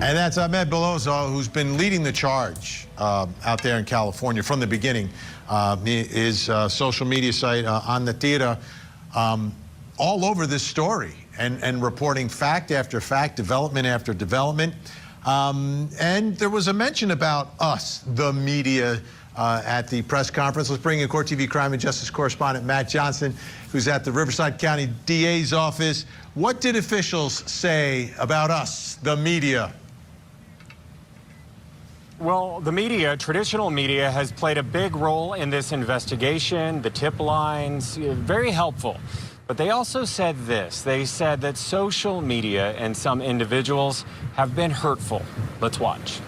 And that's Ahmed Belozo, who's been leading the charge out there in California from the beginning. His social media site, On the Tira, all over this story and reporting fact after fact, development after development. And there was a mention about us, the media, at the press conference. Let's bring in Court TV crime and justice correspondent Matt Johnson, who's at the Riverside County DA's office. What did officials say about us, the media? Well, the media, traditional media, has played a big role in this investigation. The tip lines, very helpful. But they also said this. They said that social media and some individuals have been hurtful. Let's watch.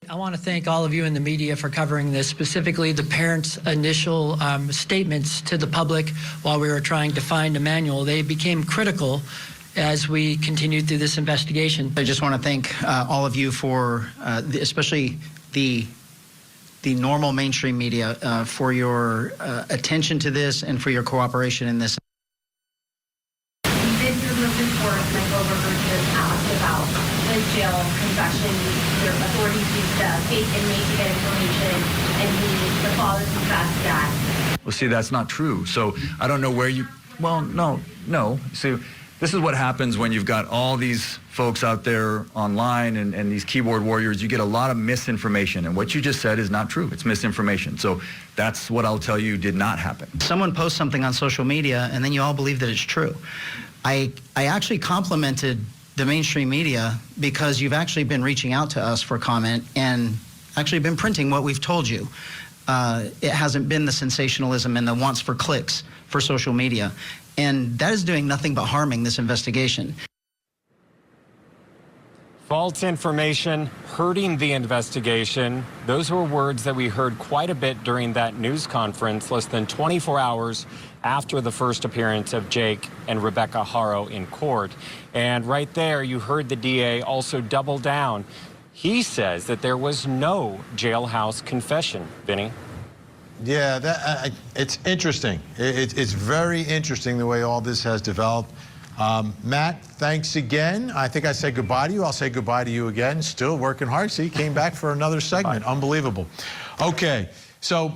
I want to thank all of you in the media for covering this, specifically the parents' initial statements to the public while we were trying to find Emmanuel. They became critical as we continued through this investigation. I just want to thank all of you for, especially the normal mainstream media, for your attention to this and for your cooperation in this. You did through the report, like overheard your past about the jail confession, your authorities used fake inmates to get information, and the father confessed that. Well, see, that's not true. So I don't know where you, well, no. See, this is what happens when you've got all these folks out there online and these keyboard warriors. You get a lot of misinformation, and what you just said is not true. It's misinformation. So that's what I'll tell you did not happen. Someone posts something on social media, and then you all believe that it's true. I actually complimented the mainstream media because you've actually been reaching out to us for comment and actually been printing what we've told you. It hasn't been the sensationalism and the wants for clicks for social media. And that is doing nothing but harming this investigation. False information hurting the investigation. Those were words that we heard quite a bit during that news conference less than 24 hours after the first appearance of Jake and Rebecca Haro in court. And right there, you heard the DA also double down. He says that there was no jailhouse confession. Vinny? Yeah, it's interesting. It's very interesting the way all this has developed. Matt, thanks again. I think I said goodbye to you. I'll say goodbye to you again. Still working hard. See, came back for another segment. Bye. Unbelievable. Okay, so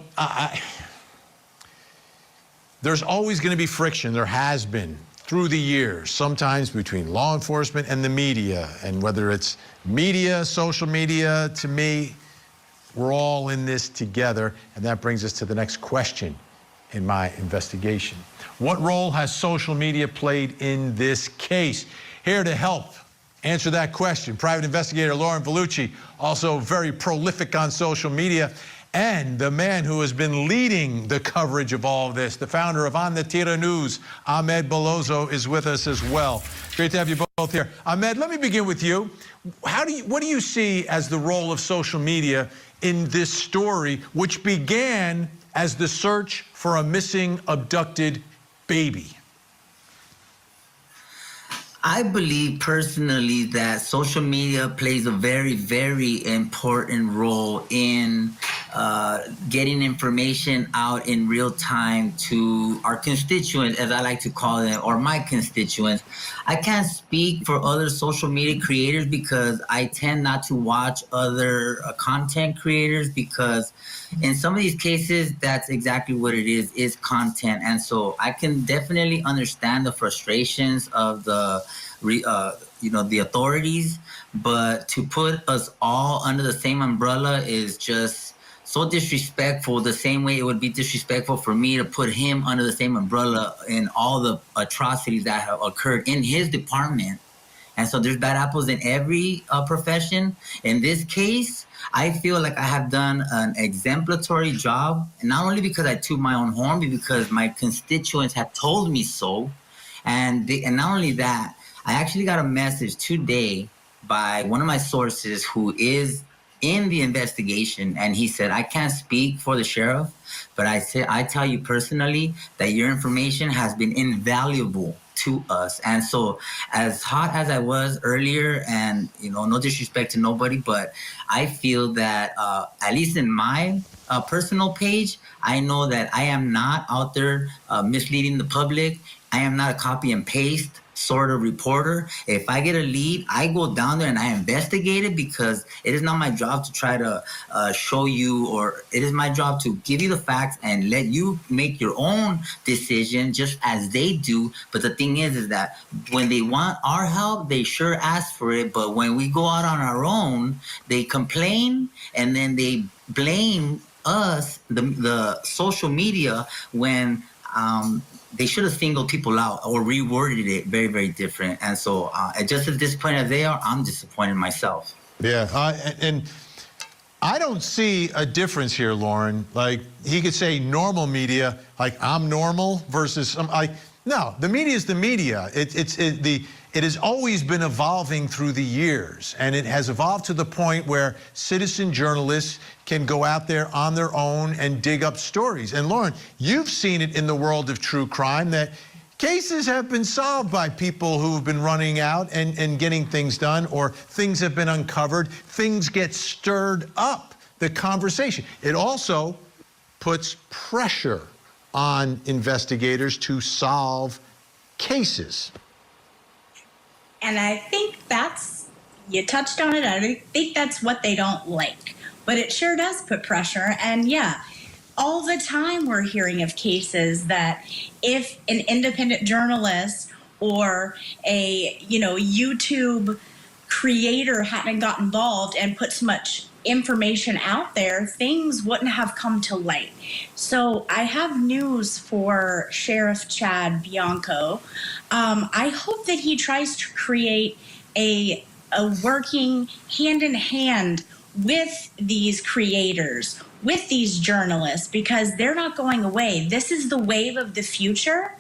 there's always going to be friction. There has been through the years, sometimes between law enforcement and the media. And whether it's media, social media, to me, we're all in this together, and that brings us to the next question in my investigation. What role has social media played in this case? Here to help answer that question, private investigator Lauren Vellucci, also very prolific on social media, and the man who has been leading the coverage of all of this, the founder of On the Tira News, Ahmed Belozo, is with us as well. Great to have you both here. Ahmed, let me begin with you. What do you see as the role of social media in this story, which began as the search for a missing, abducted baby? I believe personally that social media plays a very, very important role in getting information out in real time to our constituents, as I like to call them, or my constituents. I can't speak for other social media creators because I tend not to watch other content creators, because in some of these cases, that's exactly what it is content. And so I can definitely understand the frustrations of the the authorities, but to put us all under the same umbrella is just so disrespectful, the same way it would be disrespectful for me to put him under the same umbrella in all the atrocities that have occurred in his department. And so there's bad apples in every profession. In this case, I feel like I have done an exemplary job, and not only because I toot my own horn, but because my constituents have told me so. And not only that, I actually got a message today by one of my sources who is in the investigation, and he said, I can't speak for the sheriff, but I tell you personally that your information has been invaluable to us. And so as hot as I was earlier, and no disrespect to nobody, but I feel that at least in my personal page, I know that I am not out there misleading the public. I am not a copy and paste sort of reporter. If I get a lead, I go down there and I investigate it, because it is not my job to try to show you, or it is my job to give you the facts and let you make your own decision just as they do. But the thing is that when they want our help, they sure ask for it. But when we go out on our own, they complain, and then they blame us, the social media, when they should have singled people out or reworded it very, very different. And so just as disappointed as they are, I'm disappointed myself. Yeah, and I don't see a difference here, Lauren. Like, he could say normal media, like I'm normal, versus some. No, the media is the media. It has always been evolving through the years, and it has evolved to the point where citizen journalists can go out there on their own and dig up stories. And Lauren, you've seen it in the world of true crime, that cases have been solved by people who've been running out and getting things done, or things have been uncovered, things get stirred up, the conversation. It also puts pressure on investigators to solve cases. And I think you touched on it, I think that's what they don't like. But it sure does put pressure. And yeah, all the time we're hearing of cases that if an independent journalist or a, YouTube creator hadn't got involved and put so much information out there, things wouldn't have come to light. So I have news for Sheriff Chad Bianco. I hope that he tries to create a working hand in hand with these creators, with these journalists, because they're not going away. This is the wave of the future.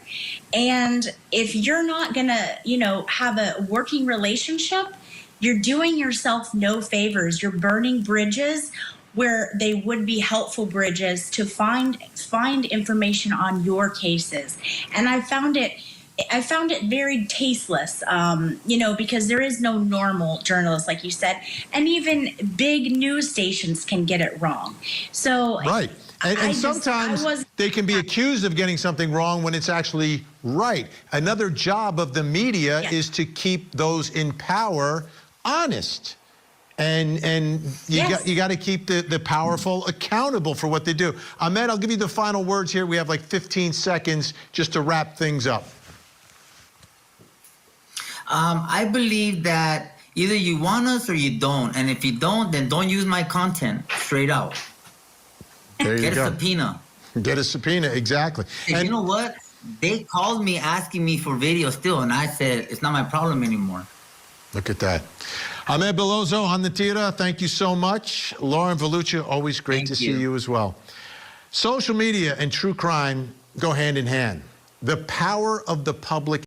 And if you're not gonna, have a working relationship, you're doing yourself no favors. You're burning bridges where they would be helpful bridges to find information on your cases. And I found it very tasteless, because there is no normal journalist, like you said, and even big news stations can get it wrong. So right. And sometimes they can be accused of getting something wrong when it's actually right. Another job of the media is to keep those in power honest. And you got to keep the powerful accountable for what they do. Ahmed, I'll give you the final words here. We have like 15 seconds just to wrap things up. I believe that either you want us or you don't. And if you don't, then don't use my content, straight out. There you go. Get a subpoena. Get a subpoena, exactly. And you know what? They called me asking me for video still, and I said, it's not my problem anymore. Look at that. Ahmed Belozo on the Tira, thank you so much. Lauren Velluccia, always great to see you as well. Social media and true crime go hand in hand. The power of the public